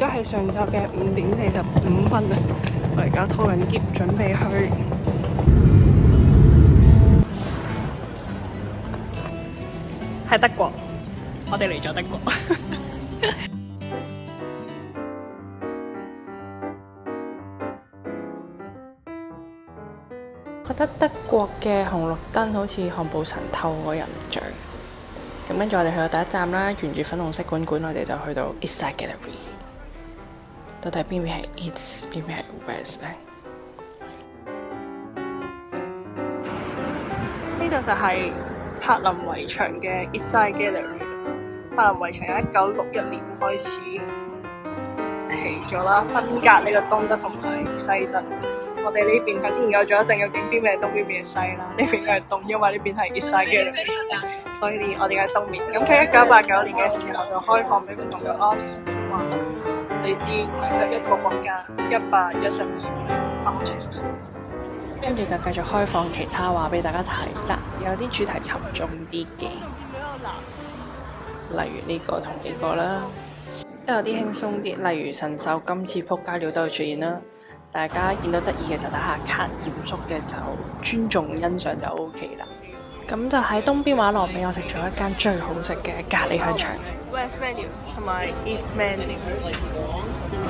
家係上晝嘅5:45啊！我而家拖緊篋，準備去喺德國。我哋嚟咗德國。覺得德國嘅紅綠燈好似漢堡神偷嗰個印象。咁跟住我哋去到第一站啦，沿住粉紅色管管，我哋就去到 East Side Gallery。到底邊邊係 East， 邊邊係 West 呢？呢度就係柏林圍牆嘅 East Side Gallery。柏林圍牆由1961年開始起咗啦，分隔呢個東德同埋西德。我哋呢邊頭先研究咗一陣，究竟邊邊係東，邊邊係西啦？呢邊係東，因為呢邊係 East Side Gallery，所以我哋喺東面。咁佢1989年嘅時候就開放俾唔同嘅 artist 畫。你知21個國家112位 artist。跟住就繼續開放其他畫俾大家睇啦，有啲主題沉重啲嘅，例如呢個同呢個啦，都有啲輕鬆啲，例如神獸今次撲街了都有出現啦。大家見到得意嘅就打下卡，嚴肅嘅就尊重欣賞就 OK 啦。咁就喺東邊畫廊俾我食咗一間最好食嘅咖喱香腸。West menu 同埋 East menu。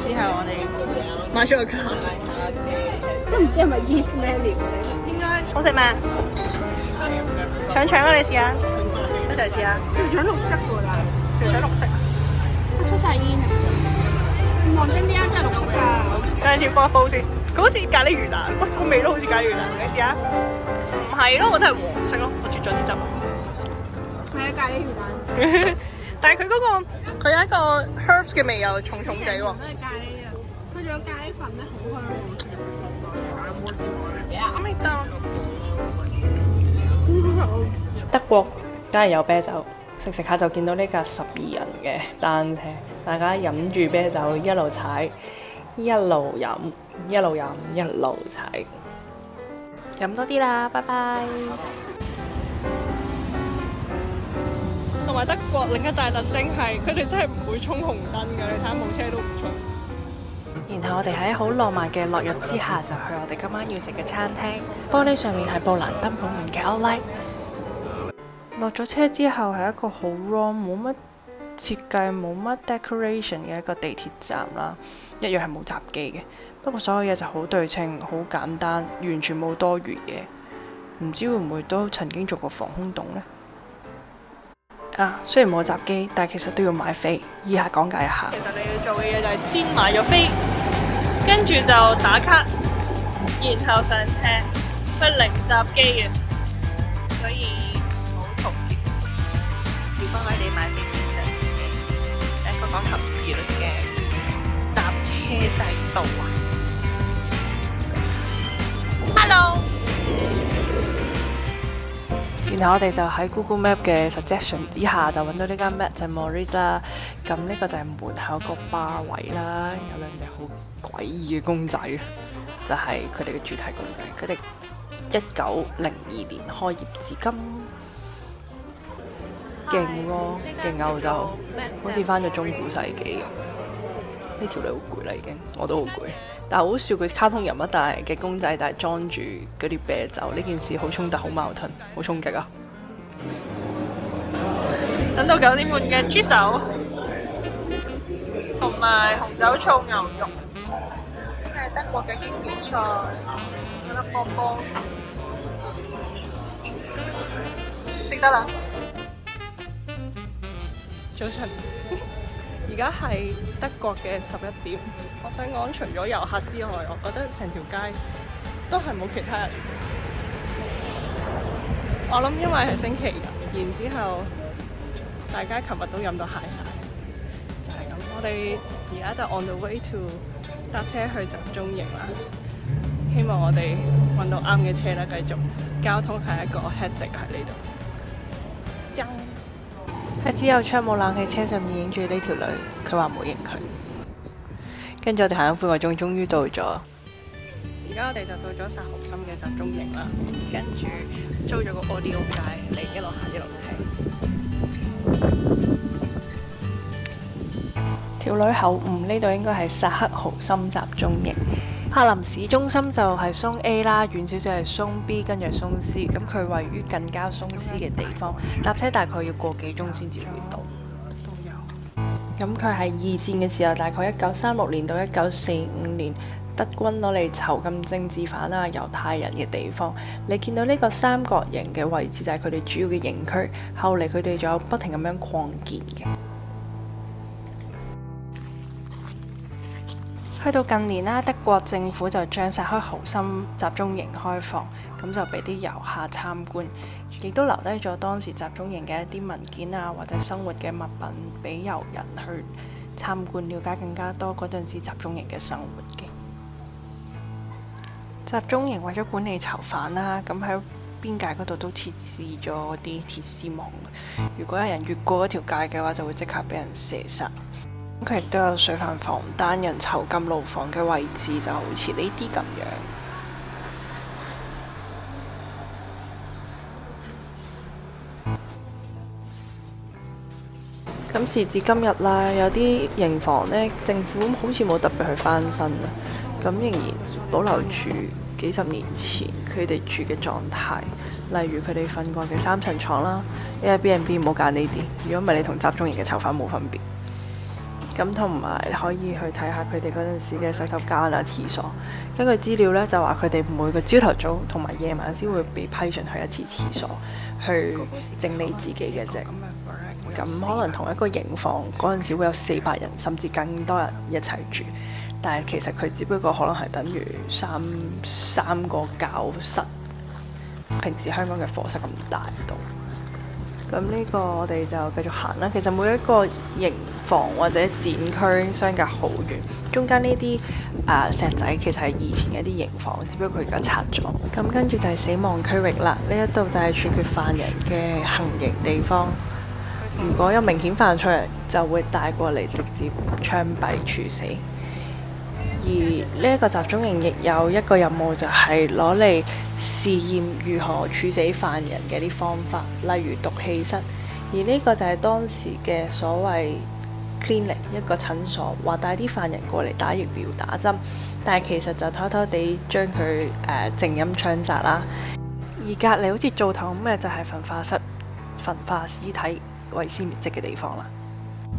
之後我哋買咗個卡食，都唔知係咪 East menu 應該好食咩？腸腸啊，你試下，一齊試下。條腸綠色㗎啦，條腸綠色啊！我出晒煙啊！望真啲啊，真係綠色㗎。等陣先，幫我煲先。佢好似咖喱魚蛋，喂，個味都好似咖喱魚蛋，你試下。唔係咯，我覺得係黃色咯，我啜咗啲汁。係啊，咖喱魚蛋。但係佢嗰個佢有一個 herbs 嘅味又重重地喎。都係咖喱啊！佢仲有咖喱粉咧，好香喎。德國梗係有啤酒，食食下就見到呢架12人嘅單車，大家飲住啤酒一路踩，一路飲，一路飲，一路踩。飲多啲啦，拜拜。同埋德國另一大特徵係，佢哋真係唔會衝紅燈嘅，你睇下冇車都唔衝。然後我哋喺好浪漫嘅落日之下，就去我哋今晚要食嘅餐廳。玻璃上面係布蘭登堡門嘅 Outline。落咗車之後係一個好 raw 冇乜設計冇乜 decoration 嘅一個地鐵站啦，一樣係冇閘機嘅。不過所有嘢就好對稱，好簡單，完全冇多餘嘢。唔知會唔會都曾經做過防空洞呢？啊，雖然冇閘機，但係其實都要買飛。以下講解一下。其實你要做嘅嘢就係先買咗飛，跟住就打卡，然後上車。佢零閘機嘅，所以好嘈嘅。要幫你買飛先上車，一個講求自律嘅搭車制度啊。Hello。然後我哋就喺 Google Map 嘅 suggestion 之下，就揾到呢間 Mette Maurice 啦。咁呢個就係門口個吧位啦，有兩隻好詭異嘅公仔，就係佢哋嘅主題公仔。佢哋1902年開業至今，勁喎，勁歐洲，好似翻咗中古世紀咁。呢條女好攰啦，已經，我都好攰。但係好笑，佢卡通人物，但係嘅公仔，但係裝住嗰啲啤酒，呢件事好衝突，好矛盾，好衝擊啊！等到9點半嘅豬手，同埋紅酒醋牛肉，係德國嘅經典菜，有粒波波，食得啦！早晨。而家係德國嘅11點，我想講除咗遊客之外，我覺得成條街都係冇其他人。我諗因為係星期日，然之後大家琴日都飲到嗨晒，就係咁。我哋而家就 on the way to 搭車去集中營啦。希望我哋揾到啱嘅車啦，繼續交通係一個 headache 喺呢度。喺只有窗冇冷氣車上面影住呢條女，佢話冇影佢。跟住我哋行咗半個鐘，終於到咗。而家我哋就到咗薩豪森嘅集中營啦，跟住租咗個 audio 街嚟一路行一路聽。條女口誤，呢度應該係薩克豪森集中營。柏林市中心就係松 A 啦，遠少少係松 B， 跟住係松 C。咁佢位於更加松 C 嘅地方，搭車大概要個幾鐘先至會到。咁佢係二戰嘅時候，大概1936年到1945年，德軍攞嚟囚禁政治犯啊、猶太人嘅地方。你見到呢個三角形嘅位置就係佢哋主要嘅營區，後嚟佢哋仲有不停咁樣擴建嘅。去到近年啦，德國政府就將薩克豪森集中營開放，咁就俾啲遊客參觀，亦都留低咗當時集中營嘅一啲文件啊，或者生活嘅物品俾遊人去參觀，了解更加多嗰陣時集中營嘅生活嘅。集中營為咗管理囚犯啦，咁喺邊界嗰度都設置咗啲鐵絲網，如果有人越過嗰條界嘅話，就會即刻俾人射殺。佢亦都有水飯房、單人囚禁牢房嘅位置，就好似呢啲咁樣。咁時至今日啦，有啲營房呢，政府好似冇特別去翻新啊，咁仍然保留住幾十年前佢哋住嘅狀態，例如佢哋瞓過嘅3層床啦。Airbnb 唔好揀呢啲，如果唔係你同集中營嘅囚犯冇分別。咁同埋可以去睇下佢哋嗰陣時嘅洗手間啊、廁所。根據資料呢，就話佢哋每個朝頭早同埋夜晚先會被批准去一次廁所，去整理自己嘅啫。咁可能同一個營房嗰陣時會有400人甚至更多人一齊住，但係其實佢只不過可能係等於三個教室，平時香港嘅課室咁大度。咁呢個我哋就繼續行啦。其實每一個營房或者展區相隔好遠，中間呢啲石仔其實係以前嘅一啲營房，只不過佢而家拆咗。咁跟住就係死亡區域啦，呢一度就係處決犯人嘅行刑地方。如果有明顯犯錯，就會帶過嚟直接槍斃處死。而呢一個集中營亦有一個任務，就係攞嚟試驗如何處死犯人嘅啲方法，例如毒氣室。而呢個就係當時嘅所謂 clinic 一個診所，話帶啲犯人過嚟打疫苗打針，但係其實就偷偷地將佢靜音槍殺啦。而隔離好似灶頭咁嘅就係焚化室，焚化屍體、毀屍滅跡嘅地方啦。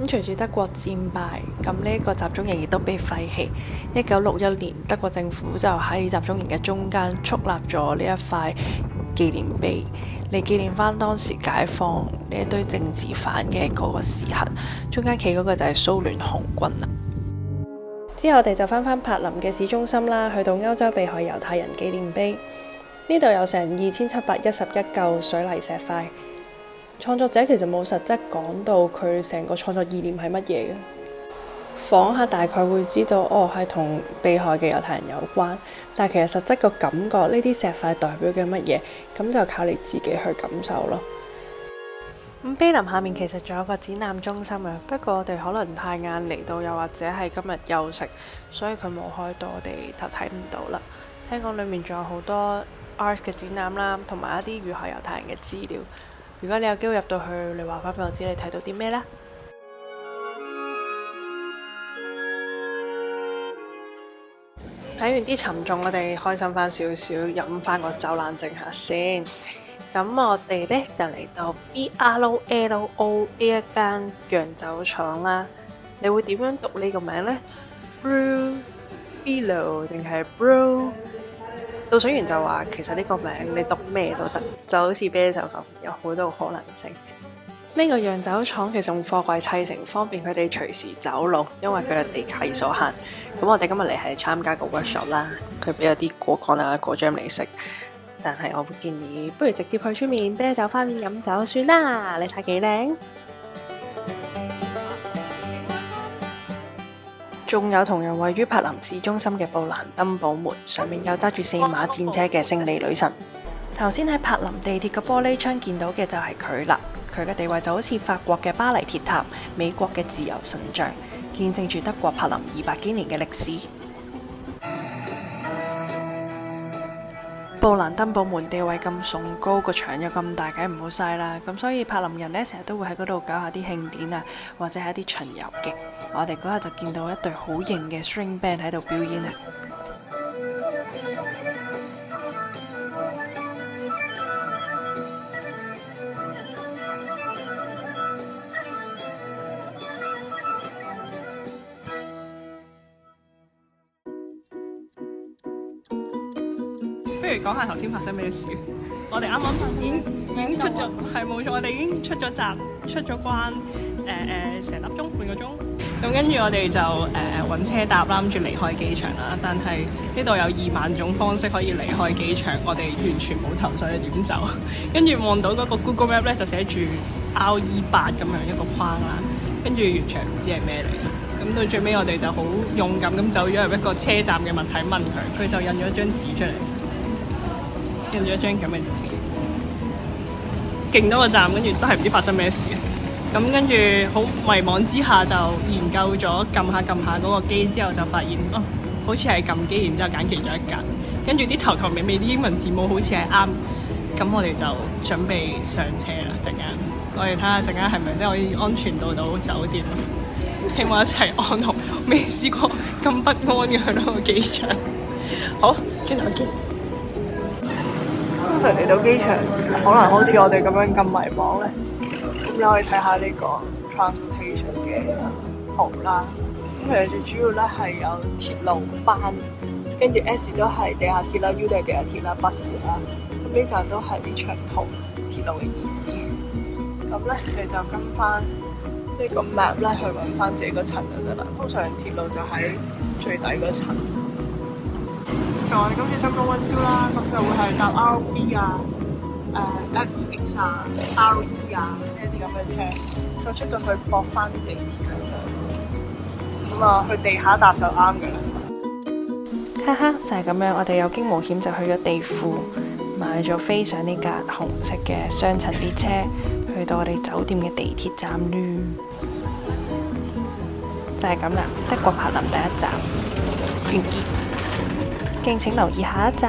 咁隨住德國戰敗，咁呢一個集中營亦都被廢棄。1961年，德國政府就喺集中營嘅中間矗立咗呢一塊紀念碑，嚟紀念翻當時解放呢一堆政治犯嘅嗰個時刻。中間企嗰個就係蘇聯紅軍啦。之後我哋就翻柏林嘅市中心啦，去到歐洲被害猶太人紀念碑。呢度有成2711嚿水泥石塊。創作者其實冇實質講到佢成個創作意念係乜嘢嘅，訪客大概會知道係同被害嘅猶太人有關，但係其實實質個感覺呢啲石塊代表嘅乜嘢，咁就靠你自己去感受咯。咁碑林下面其實仲有個展覽中心嘅，不過我哋可能太晏嚟到，又或者係今日休息，所以佢冇開到，我哋就睇唔到啦。聽講裡面仲有好多 art 嘅展覽啦，同埋一啲遇害猶太人嘅資料。如果你有機會入到去，你話翻俾我知你睇到啲咩啦？睇完啲沉重，我哋開心翻少少，飲翻個酒冷靜下先。咁我哋呢就嚟到 BRLO 呢一間洋酒廠啦。你會點樣讀呢個名呢？ Brewilo 定係 Brew？導賞員就話其實呢個名你讀咩都得，就好似啤酒咁，有好多可能性。呢個洋酒廠其實用貨櫃砌成，方便佢哋隨時走路，因為佢嘅地契所限。咁我哋今日嚟係參加個 workshop 啦，佢俾咗啲果乾啊、果醬嚟食，但係我會建議不如直接去出面啤酒花園飲酒算啦。你睇幾靚？仲有同樣位於柏林市中心嘅布蘭登堡門，上面有揸住4馬戰車嘅勝利女神。頭先喺柏林地鐵嘅玻璃窗見到嘅就係佢啦，佢嘅地位就好似法國嘅巴黎鐵塔、美國嘅自由神像，見證住德國柏林200幾年嘅歷史。布蘭登堡門地位咁崇高，個場又咁大，梗係唔好嘥啦。咁所以柏林人呢，成日都會喺嗰度搞下啲慶典啊，或者係一啲巡遊嘅。我哋嗰日就見到一隊好型嘅 string band 喺度表演啊！不如講下頭先發生咩事？我哋啱啱已經出咗，係冇錯，我哋已經出咗閘、出咗關，成粒鐘、半個鐘。咁跟住我哋就揾車搭啦，諗住離開機場啦。但係呢度有2萬種方式可以離開機場，我哋完全冇頭緒點走。跟住望到嗰個 Google Map 咧，就寫住 RE8咁樣一個框啦，跟住完全唔知係咩嚟。咁到最尾我哋就好勇敢咁走咗入一個車站嘅物體問佢，佢就印咗一張紙出嚟。印咗一張咁嘅紙，勁多個站，跟住都係唔知發生咩事。咁跟住好迷茫之下就研究咗撳下嗰個機之後，就發現好似係撳機，然之後揀其中一格，跟住啲頭尾尾啲英文字母好似係啱。咁我哋就準備上車啦，陣間我哋睇下陣間係咪真係可以安全到酒店，希望一齊安好。未試過咁不安嘅去到個機場。好，轉頭見。通常嚟到機場，可能好似我哋咁樣咁迷茫咧，咁你可以睇下呢個 transportation 嘅圖啦。咁其實最主要咧係有鐵路班，跟住 S 都係地下鐵啦，U 都係地下鐵啦，bus 啦。咁呢站都係啲長途鐵路嘅意思。咁咧你就跟翻呢個 map 咧去揾翻自己個層就得啦。通常鐵路就喺最底嗰層。我哋今次針對溫州啦，咁就會係搭 RB 啊、FEX 啊、RE 啊呢啲咁嘅車，再出到去駁翻地鐵咁啊，去地下搭就啱嘅啦。哈哈，就係咁樣，我哋有驚無險就去咗地庫，買咗飛上呢架紅色嘅雙層列車，去到我哋酒店嘅地鐵站咯。就係咁啦，德國柏林第一站完結。敬請留意下一集。